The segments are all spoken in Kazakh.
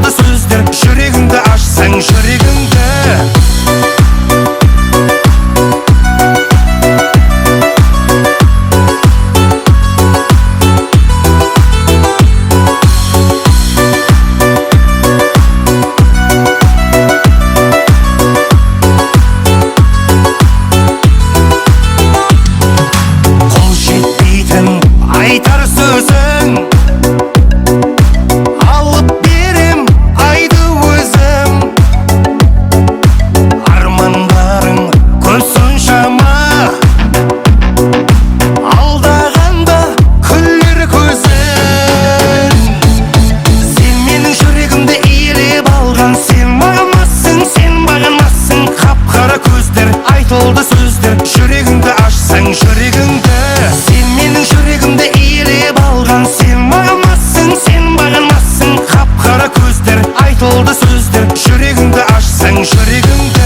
Айтылды сөздер, жүрегіңді ашсаң жүрегіңді. Айтар сөзің алып берем айды өзім, армандарың көп соншама, алдағанда күллер көзің. Сен менің жүрегімді иелеп алған, сен бағалмассың, сен бағалмассың. Қап-қара көздер, айтылды сөздер, жүрегіңді ашсаң жүрегіңді. Сен менің жүрегімді иелеп алған, сен бағалмассың, сен бағалмассың. Қап-қара көздер, айтылды сөздер, жүрегіңді ашсаң жүрегіңді.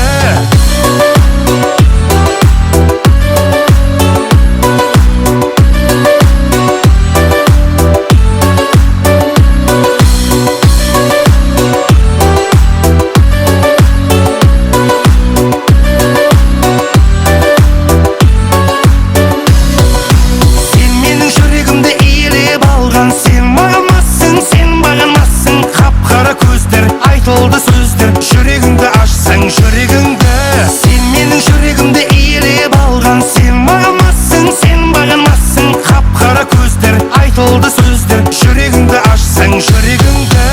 Айтылды сөздер, жүрегіңді ашсаң жүрегіңді. Сен менің жүрегімді иелеп алған, сен бағалмассың, сен бағалмассың. Қап-қара көздер, айтылды сөздер, жүрегіңді ашсаң жүрегіңді.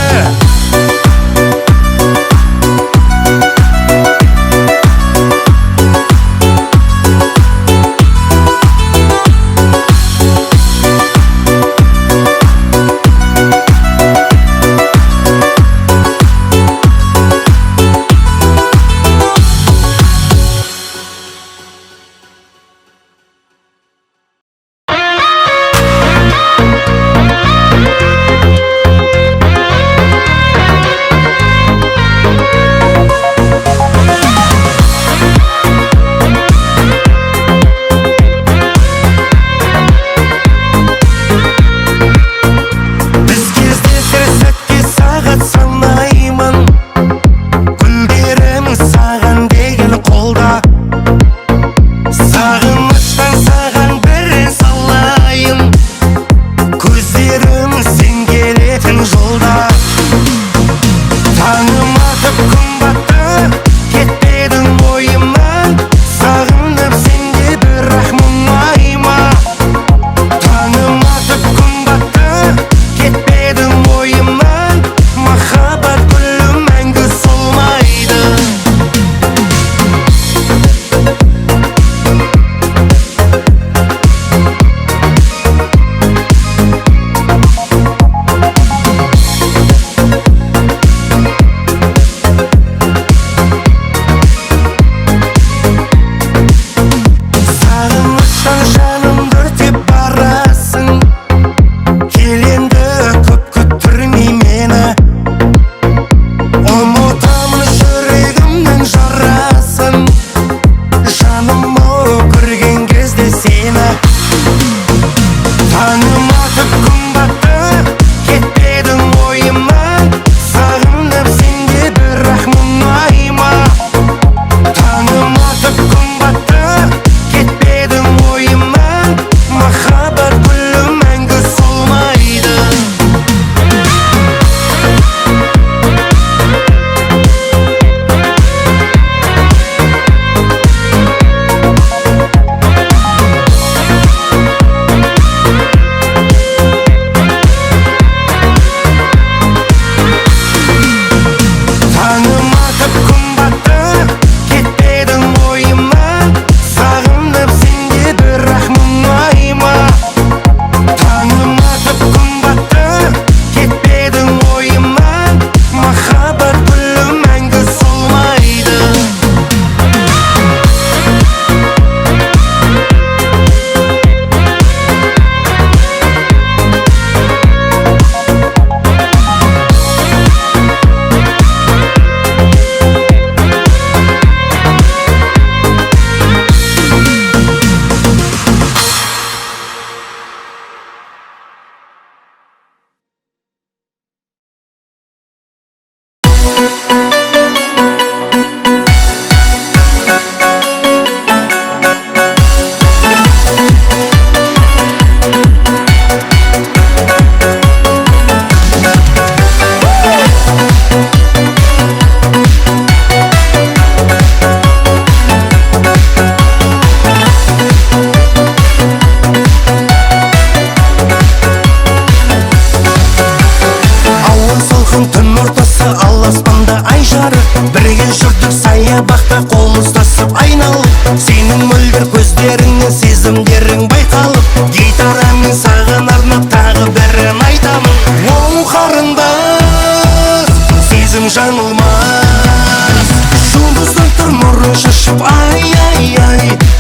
ортасы ал аспанда ай жарық. Бірге жүрдік саябақта қол ұстасып айналып. Сенің мөлдір көздеріңнен сезімдерің байқалып. Гитарамен саған арнап тағы бірін айтамын. Оу қарындас, сезім жаңылмас. Жұлдыздан тұр нұрын шашып ай.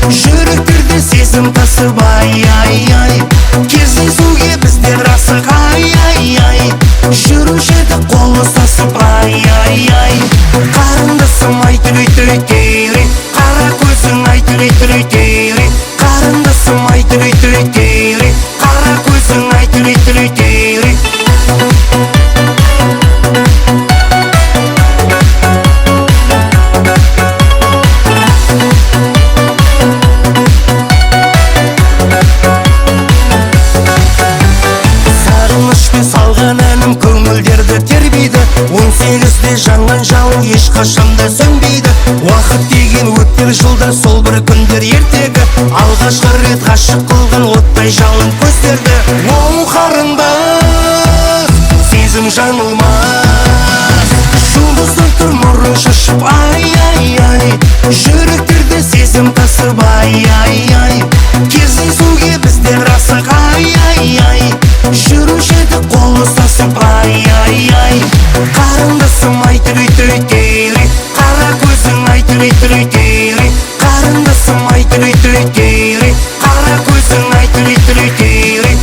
Жүректерде сезім тасып ай. Кездесуге біздер асық ай. Жүруші едік қол ұстасып ай. Қарындасым ай түйрей, қара көзің ай түйрей. Қарындасым ай түйрей, қара көзің ай түйрей. Салған әнім көңілдерді тербейді. 18-де жанған жалын ешқашанда сөнбейді. Уақыт деген өтер жылдар, сол бір күндер ертегі. Алғашқы рет ғашық қылған оттай жалын көздерді. Оу қарындас, сезім жаңылмас. Жұлдыздан тұр нұрын шашып ай. Жүректерде сезім тасып ай. Кездесуге біздер асық ай. Жүруші едік қол ұстасып ай. Қарындасым ай түйрей, қара көзің ай түйрей. Қарындасым ай түйрей, қара көзің ай түйрей.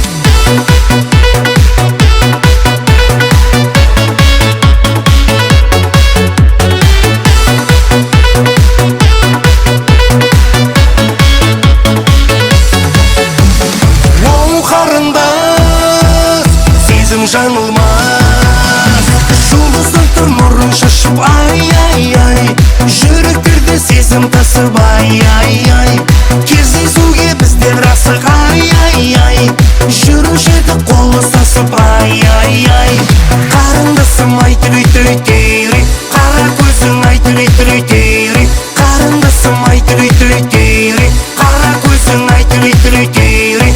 Жаңылмас. Жұлдыздан тұр нұрын шашып ай. Жүректерде сезім тасып ай. Кездесуге біздер асық ай. Жүруші едік қол ұстасып ай. Қарындасым ай түйрей, қара көзің ай түйрей. Қарындасым ай түйрей, қара көзің ай түйрей.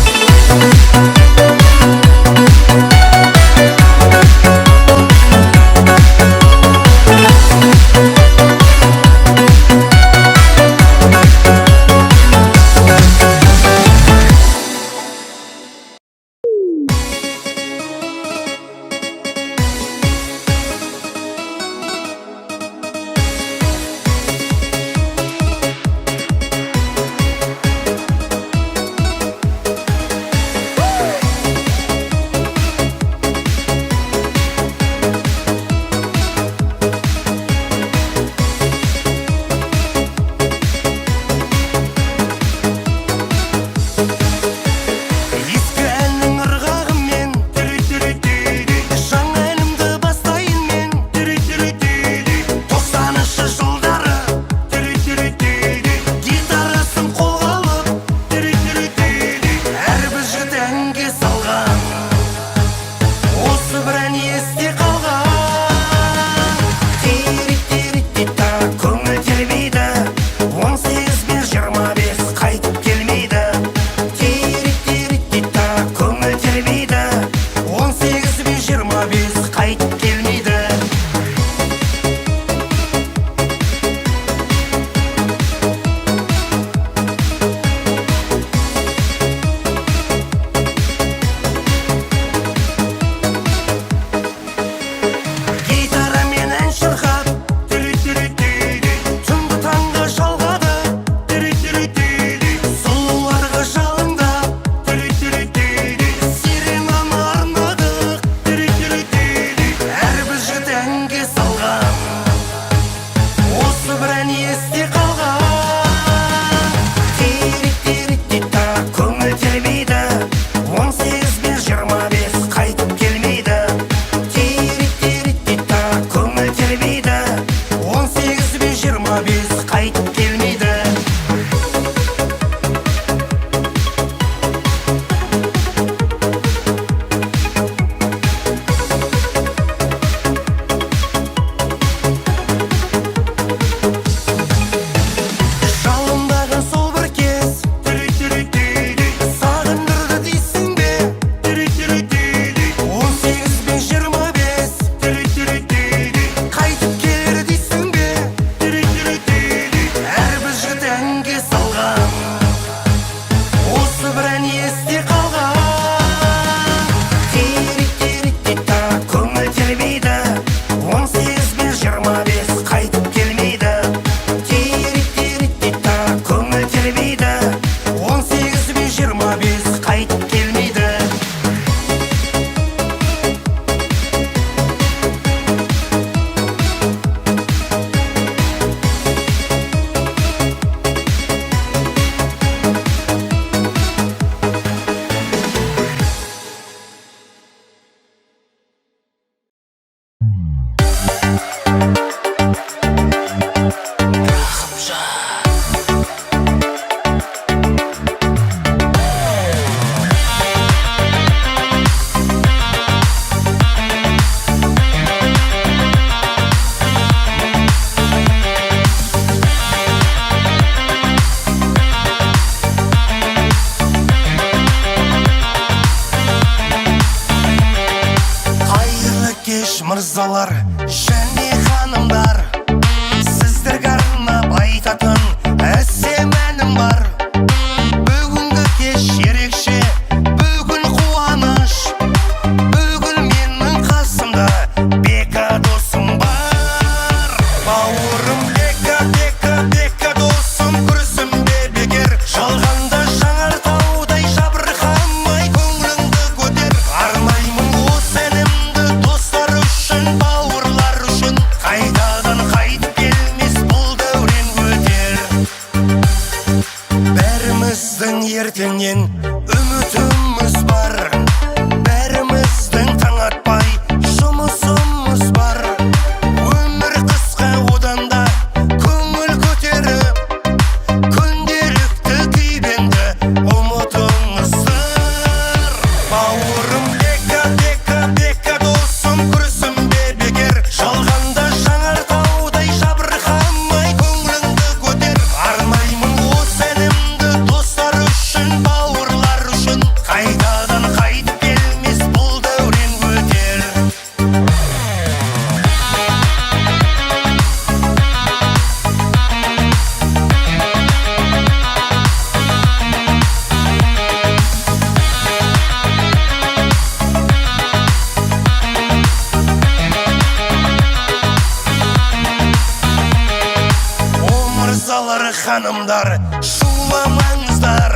ханымдар, шуламаңыздар.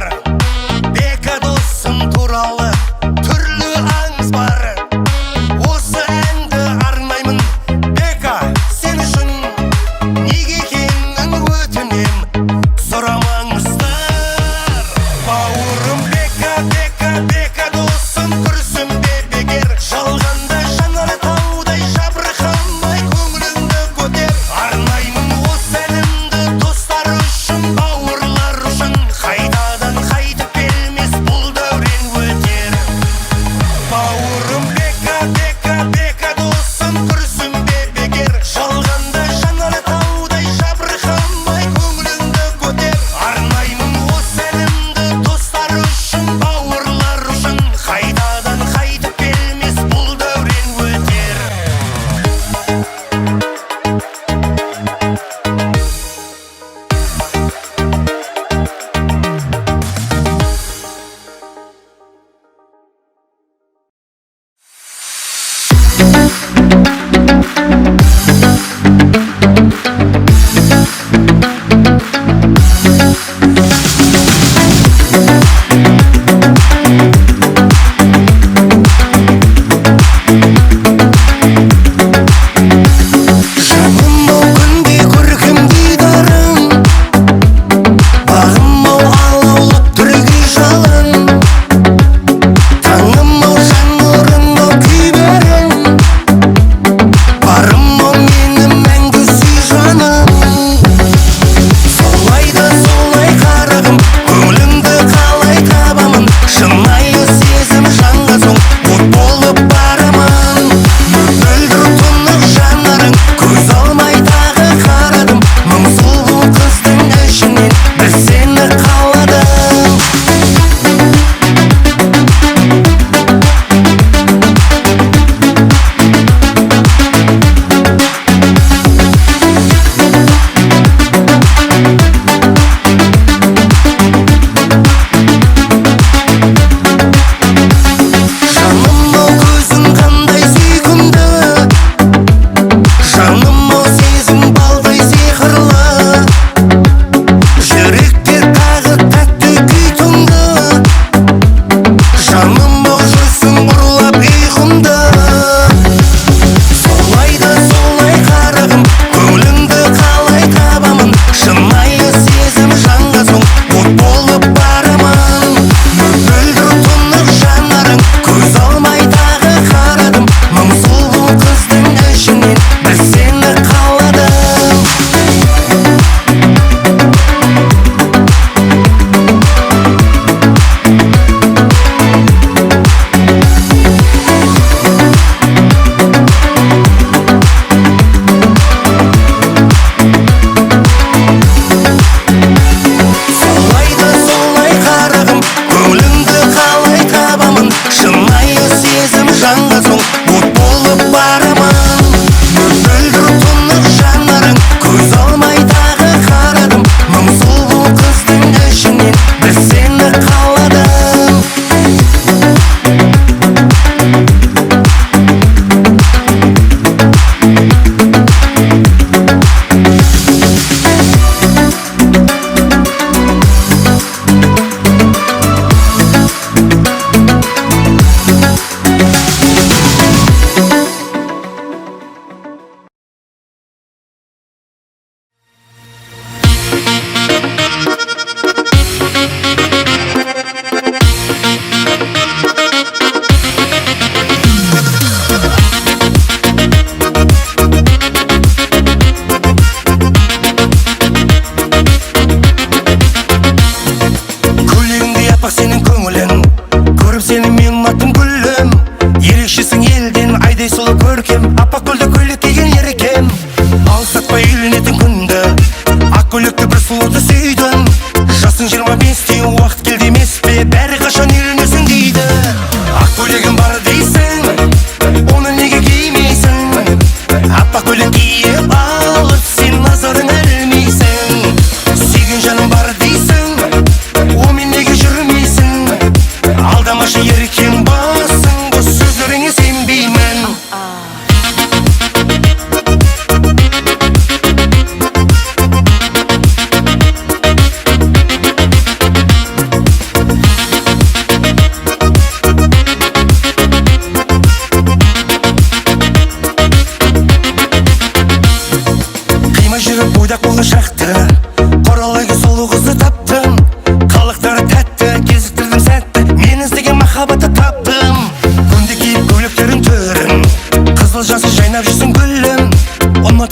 Бека досым туралы түрлі аңыз бар. Осы әнді арнаймын, Бека, сен үшін неге екенін өтінем, сұрамаңыздар. Бауырым Бека, Бека, Бека досым, күрсінбе бекер. Жалғанда жанар таудай жабырқамай көңіліңді көтер. Арнаймын осы әнімді достар үшін, бауырлар үшін.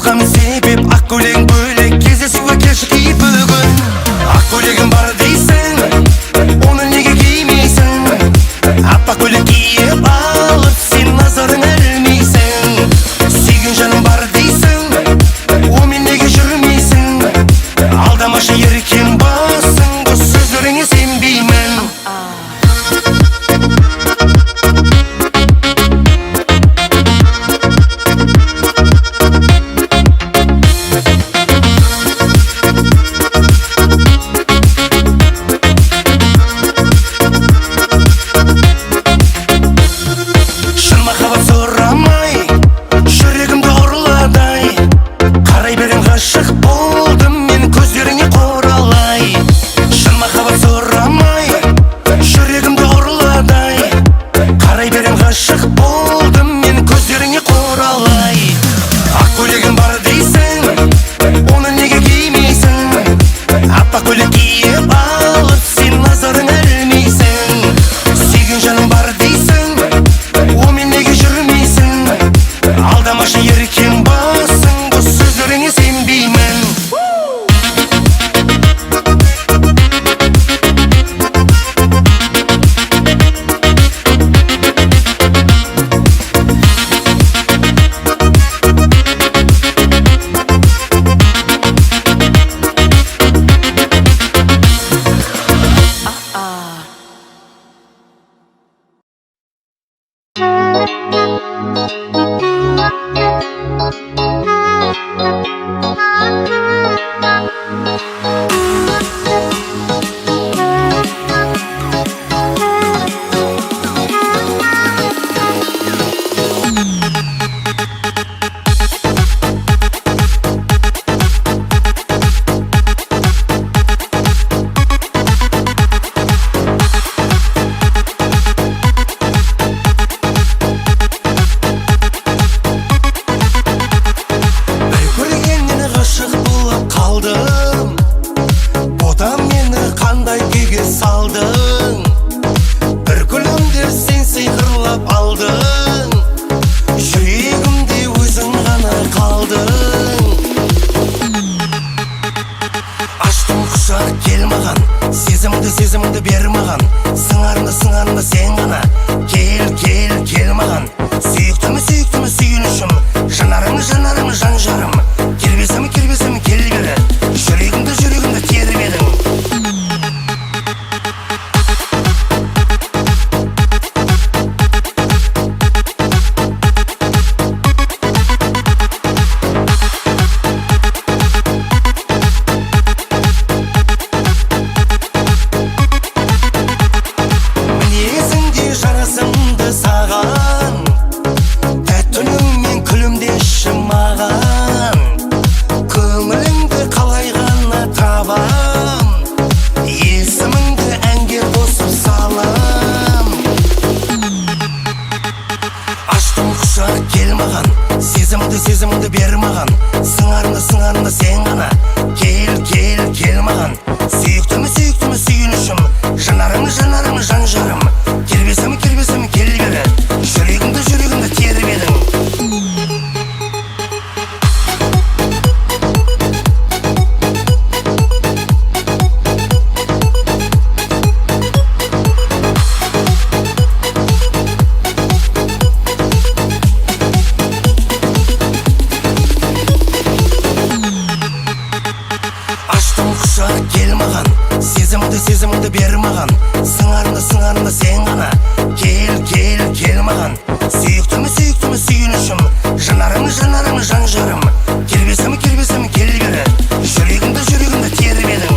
жатқан себеп ақ көйлегің бөлек кездесуге келші киіп бүгін. Ақ көйлегің бар дейсің, оны неге кимейсің? Аппақ көйлек киіп алып сен назарың ілмейсің. Сүйген жаның бар дейсің, онымен неге жүрмейсің? Алдамашы еркем басың, бұл сөздеріңе сенбеймін. Сезіміңді бер маған, сыңарымды сен ғана. Кел маған. Сүйіктімі сүйінішім, жанарымы жан жарым. Келбесім кел бері, жүрегімді теріп едің. Сезіміңді бер маған, сыңарымды сен ғана. Кел маған. Сүйіктімі сүйінішім, жанарымы жан жарым. Келбесім кел бері, жүрегімді теріп едің. Кел маған, сезіміңді бер маған, сыңарымды сен ғана. Кел маған. Сүйіктімі сүйінішім, жанарымы жан жарым. Келбесім кел бері, жүрегімді теріп едің.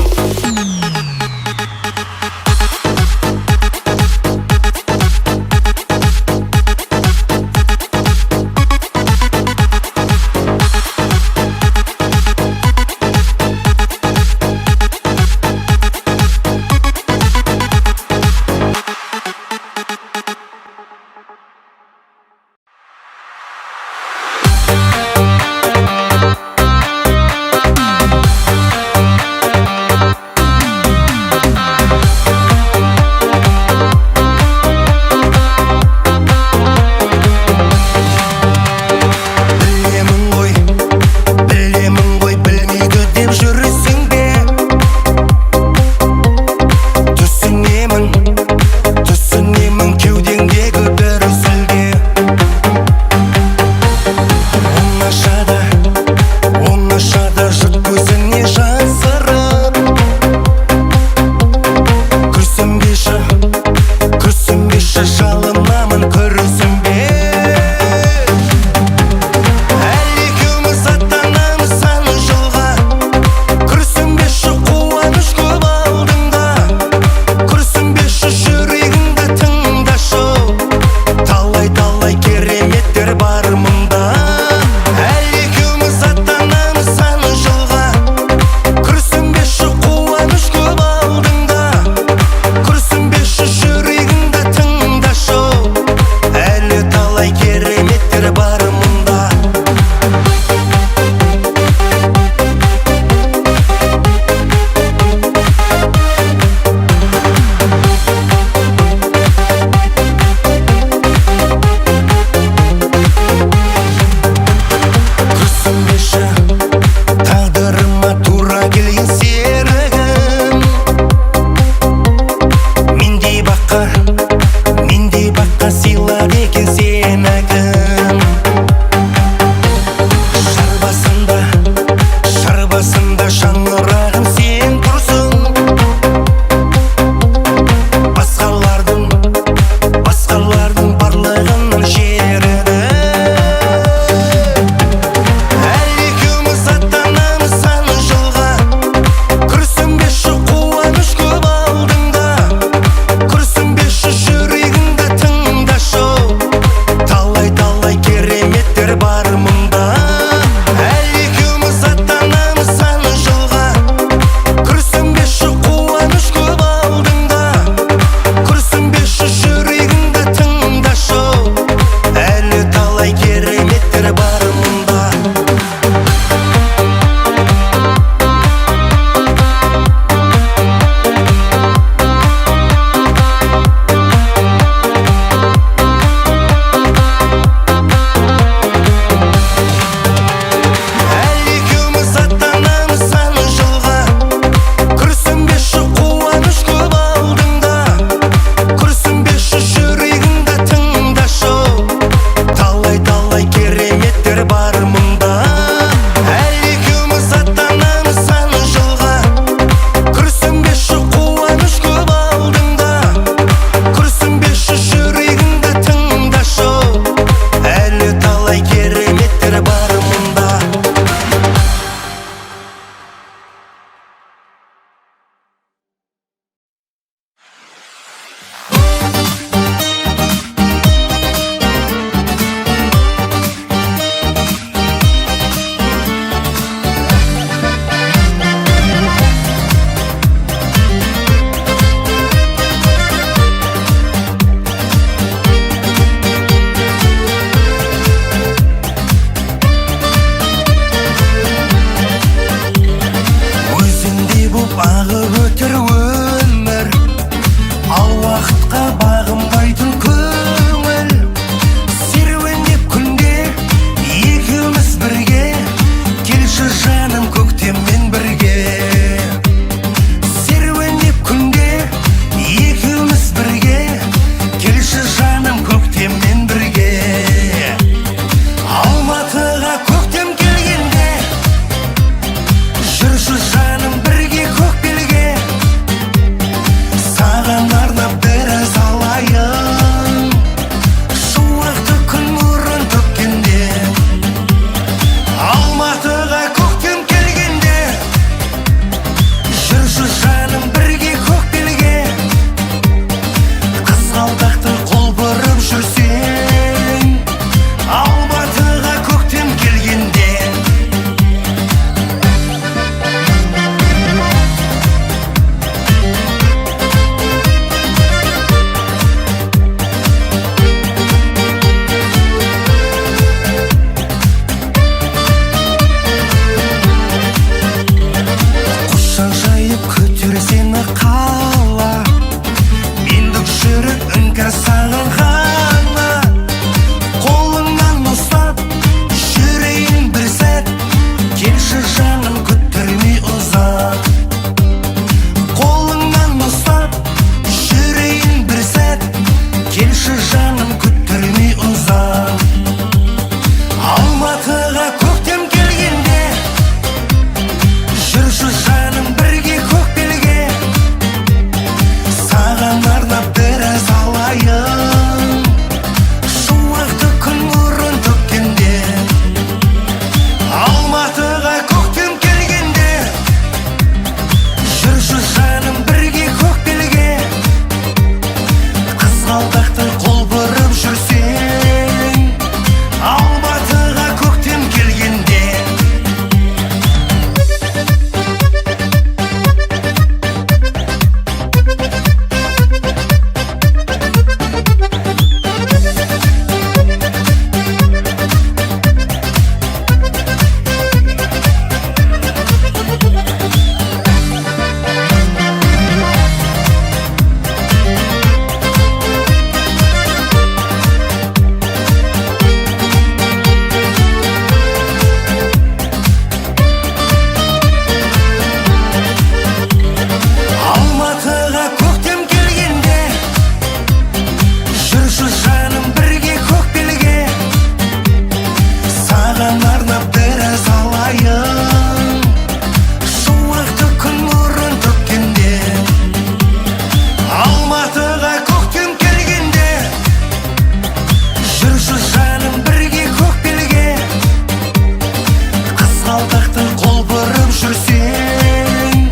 жақты қолбырып жүрсең,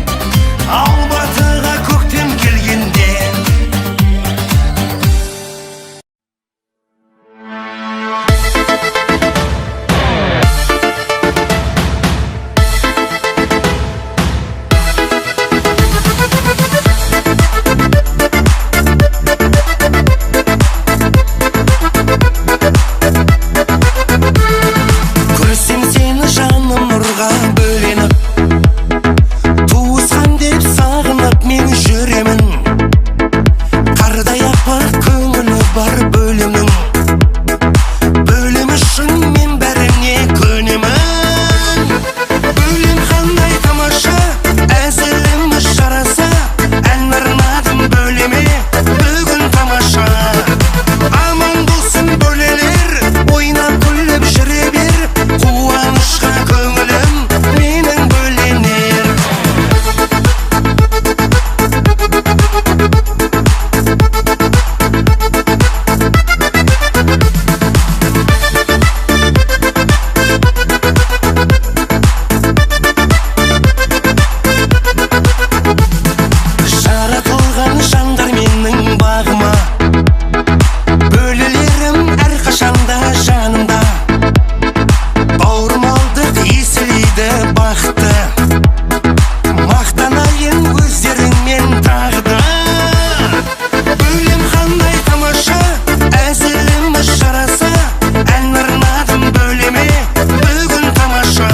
Алматыға көктем келгенде. Көрсем сені жаным нұрға бөленіп, туысқан деп сағынып мен жүремін. Қардай аппақ көңілі бар бөлімнің, бөлім үшін мен бәріне көнемін. Бөлім қандай тамаша, әзіліміз жараса, ән арнадым бөлеме бүгін тамаша. Аман болсын бөлелер, ойнап күліп жүре бер, қуанышқа көңілім менің бөленер. Жаратылған жандар менің бағыма, бөлелерім әрқашанда жанымда. Бауырмалдық еселейді бақты, мақтанайын өздеріңмен тағы да. Бөлем қандай тамаша, әзіліміз жараса, ән арнадым бөлеме бүгін тамаша.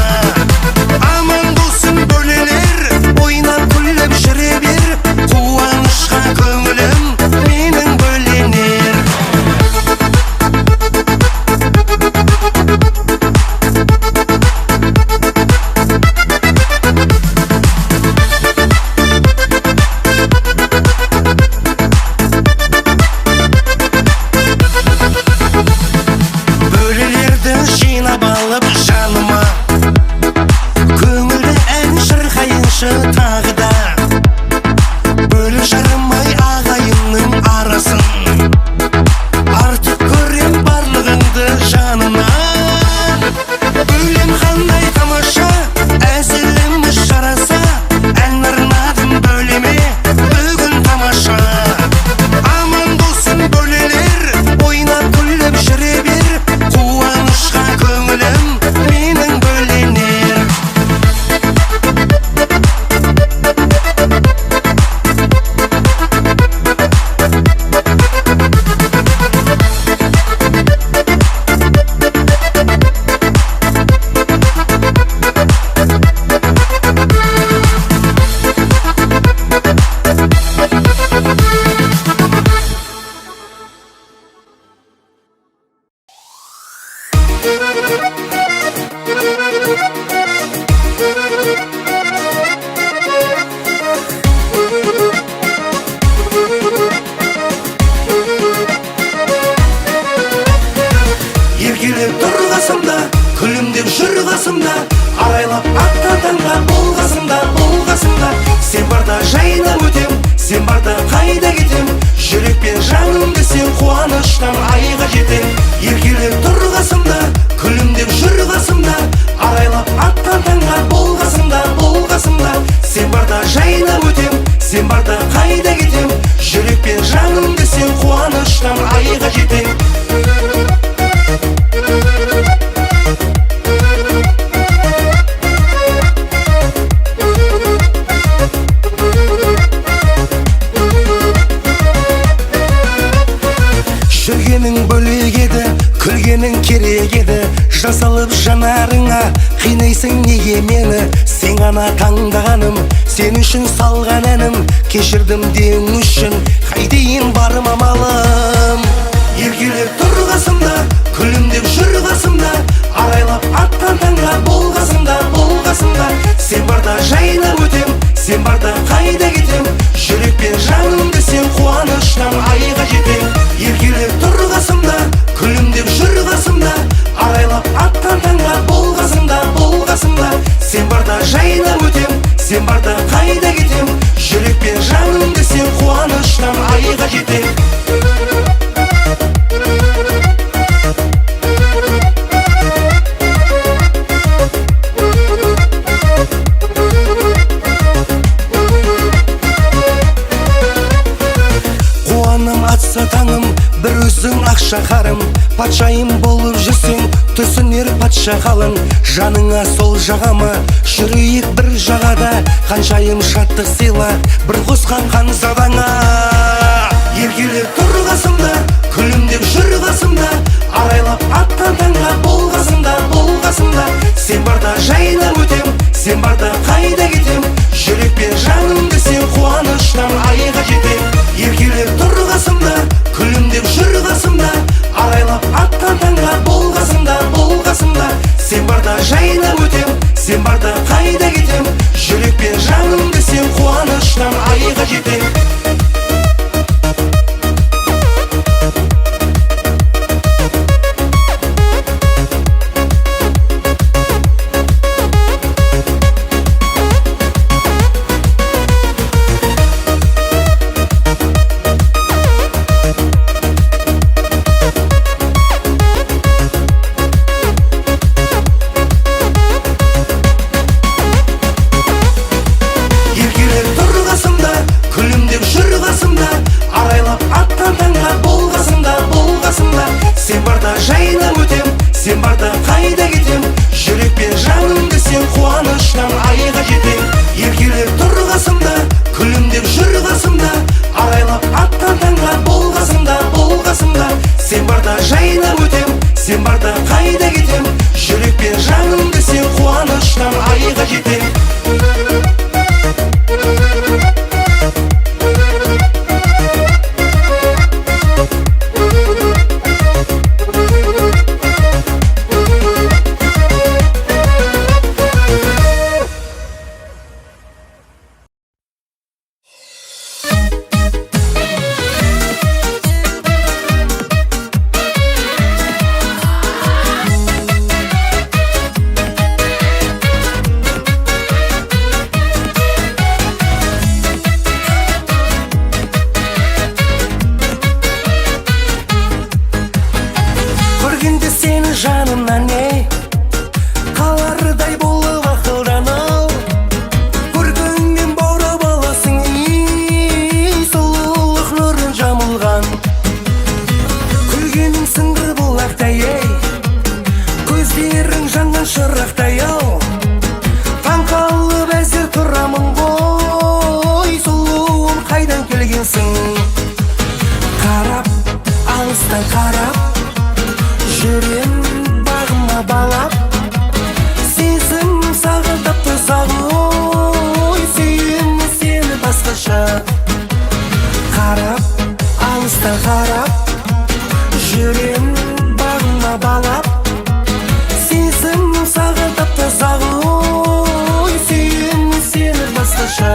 Аман болсын бөлелер, ойнап күліп жүре бер, қуанышқа көңілім менің бөленер. Бөлелерді жинап алып жаныма, көңілді ән шырқайыншы тағы да. Бөліп жарымай ағайынның арасын, артық көрем барлығыңды жанынан. Бөлем қандай тамаша, әзіліміз жараса, ән арнадым бөлеме бүгін тамаша. Аман болсын бөлелер, ойнап күліп жүре бер, қуанышқа көңілім менің бөленер. Еркелеп тұр қасымда, күлімдеп жүр қасымда, арайлап аттатанға бол қасымда, бол қасымда. Сен барда жайнап өтем, сен барда қайда кетем, жүрекпен жанымды сен қуаныштан айға жетем. Еркелеп тұр қасымда, күлімдеп жүр қасымда, арайлап аттатанға бол қасымда, бол қасымда. Сен барда жайнап өтем, сен барда қайда кетем, жүрекпен жанымды сен қуаныштан айға жетем. Жүргенің бөлек еді, күлгенің керек еді, жасалып жанарыңа қинайсың неге мені? Сен ғана таңдағаным, сен үшін салған әнім, кешірдім дең үшін қайтейін барым амалым. Еркелеп тұр қасымда, күлімдеп жүр қасымда, арайлап аттан таңға бол қасымда, бол қасымда. Сен барда жайнап өтем, сен барда қайда кетем, жүрекпен жанымды сен қуаныштан айға жетем. Еркелеп тұр қасымда, күлімдеп жүр қасымда, арайлап аттан таңға бол қасымда, бол қасымда. Сен барда жайнап өтем, сен барда қайда кетем, жүрекпен жанымды сен қуаныштан айға жетем. шаһарым, патшайым болып жүрсең, түсінер патша қалың. Жаныңа сол жағама, жүрейік бір жағада, қаншайым шаттық сыйла, бір қосқан қанзадаңа. Еркелеп тұр қасымда, күлімдеп жүр қасымда, арайлап атқан таңға бол қасымда, бол қасымда. Сен барда жайнап өтем, сен барда қайда кетем, жүрекпен жанымды сен қуаныштан айға жетем. Еркелеп тұр қасымда, күлімдеп жүр қасымда, арайлап атқан таңға бол қасымда, бол қасымда. Сен барда жайнап өтем, сен барда қайда кетем, жүрекпен жанымды сен қуаныштан айға жетем. Жайнап өтем, сен барда қайда кетем, жүрекпен жанымды сен қуаныштан айға жетем. Еркелеп тұр қасымда, күлімдеп жүр қасымда, арайлап атқан таңға бол қасымда, бол қасымда. Сен барда жайнап өтем, сен барда қайда кетем, жүрекпен жанымды сен қуаныштан айға жетем. Жанымнан не қалардай болып ақылданау, көргеннен баурап аласың, сұлулық нұрын жамылған. Күлгенің сыңғыр бұлақтай, көздерің жанған шырақтай. Таң қалып әзір тұрамын ғой, сұлуым қайдан келгенсің? Қарап, алыстан қарап жүрем балап, сезім сағындап тұзағы, ой, сүйем сені басқаша. Қарап, алыстан қарап, жүрем бағыма балап, сезім сағындап тұзағы, ой, сүйем сені басқаша.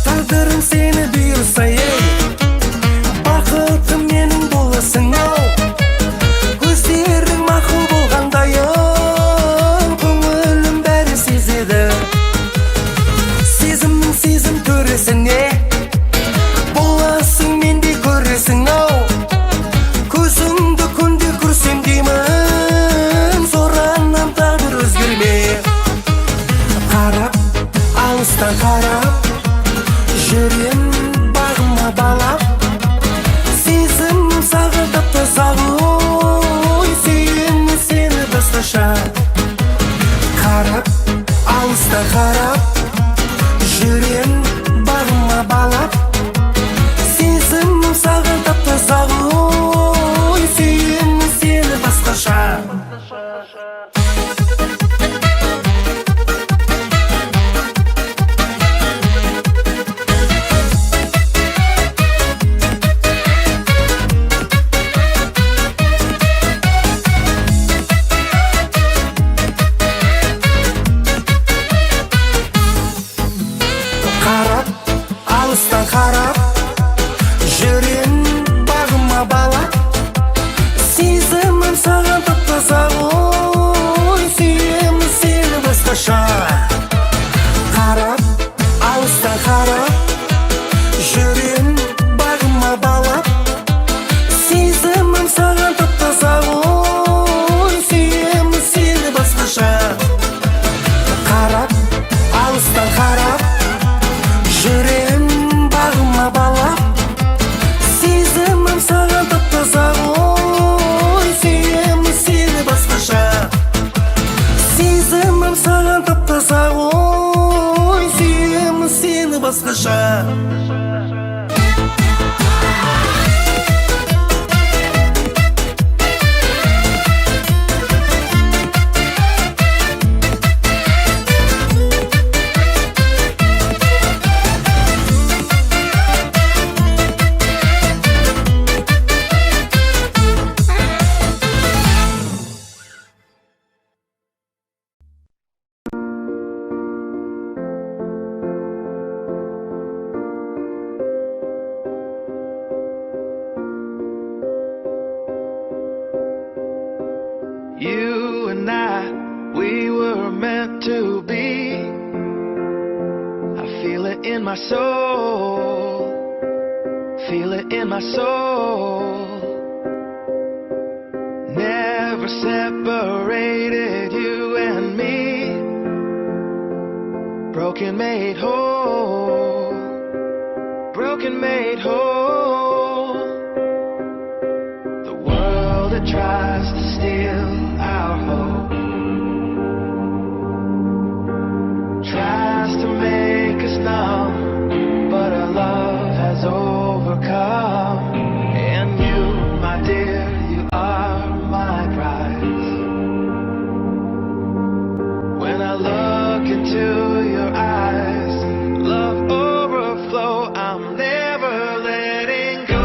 Тағдырым сені бұйырса, бақытым менің боласың, көздерің мақұл болғандайым, көңілім бәрі сезеді. Сезімнің сезім төресіне боласың, менде көресің. Көзіңді күнде көрсем деймін, сораннан тағдыр өзгерме. Қарап, алыстан қарап, жүрем бағыма балап, сезім сағындап тұзағы, қарап, алыстан қарап, жүрем бағыма балап, сезім сағындап тұзағы, сүйем сені басқаша. Қарап, жүрем бағыма балап, сезімім саған тап-таза, сүйем сені басқаша. Қарап, алыстан қарап, жүрем бағыма балап, сезімім саған тап-таза, сүйем сені басқаша. Қарап, алыстан қарап, жүрем бағыма балап, сезімім саған тап-таза. baskıça. You and I, we were meant to be. I feel it in my soul, feel it in my soul. Never separated, you and me. Broken made whole, broken made whole. The world that tries to steal our hope tries to make us numb, but our love has overcome. And you, my dear, you are my prize. When I look into your eyes, love overflow, I'm never letting go.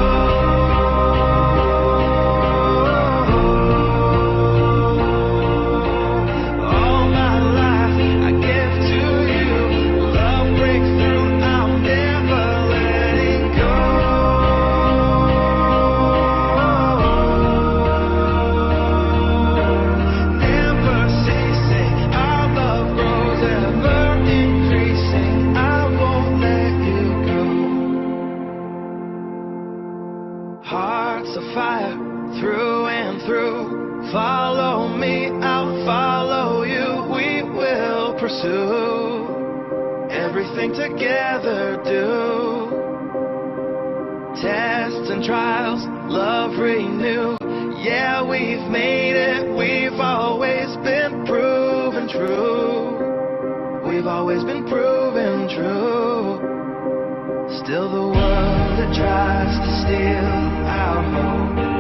Hearts of fire through and through. Follow me, I'll follow you. We will pursue everything together. Do tests and trials, love renew. Yeah, we've made it. We've always been proven true. We've always been proven true. Still the world that tries to steal our hope